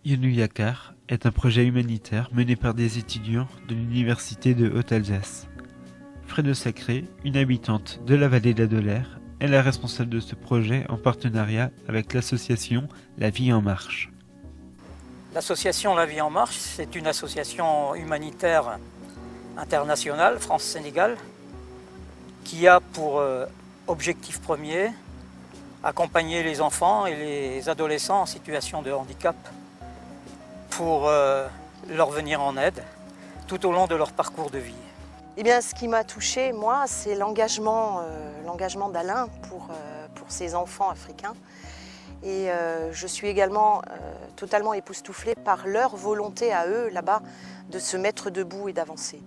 Yenuyakar est un projet humanitaire mené par des étudiants de l'Université de Haute-Alsace. Fredo Sacré, une habitante de la vallée d'Adolaire, est la responsable de ce projet en partenariat avec l'association La Vie en Marche. L'association La Vie en Marche, c'est une association humanitaire internationale, France-Sénégal, qui a pour objectif premier accompagner les enfants et les adolescents en situation de handicap pour leur venir en aide tout au long de leur parcours de vie. Eh bien, ce qui m'a touchée, moi, c'est l'engagement d'Alain pour ces enfants africains. Et je suis également totalement époustouflée par leur volonté à eux, là-bas, de se mettre debout et d'avancer.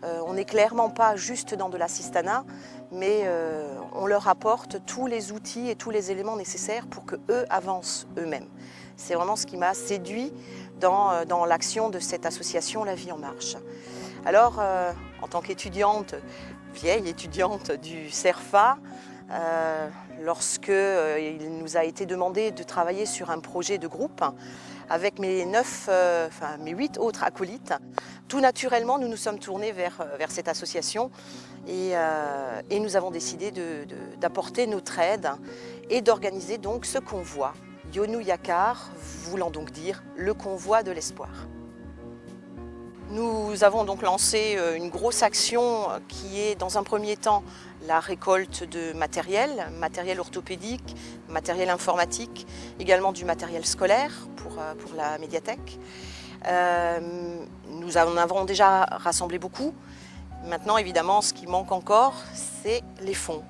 On n'est clairement pas juste dans de l'assistanat, mais on leur apporte tous les outils et tous les éléments nécessaires pour qu'eux avancent eux-mêmes. C'est vraiment ce qui m'a séduit dans l'action de cette association La Vie en Marche. Alors, en tant qu'étudiante, vieille étudiante du CERFA, lorsque il nous a été demandé de travailler sur un projet de groupe avec mes 8 autres acolytes, tout naturellement, nous nous sommes tournés vers cette association et nous avons décidé d'apporter notre aide et d'organiser donc ce convoi. Yenuyakar, voulant donc dire le convoi de l'espoir. Nous avons donc lancé une grosse action qui est dans un premier temps la récolte de matériel orthopédique, matériel informatique, également du matériel scolaire pour la médiathèque. Nous en avons déjà rassemblé beaucoup. Maintenant, évidemment, ce qui manque encore, c'est les fonds.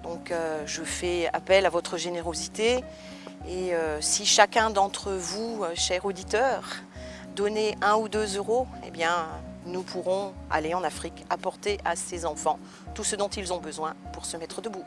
Donc je fais appel à votre générosité et si chacun d'entre vous, chers auditeurs, donnez 1 ou 2 euros, eh bien, nous pourrons aller en Afrique apporter à ces enfants tout ce dont ils ont besoin pour se mettre debout.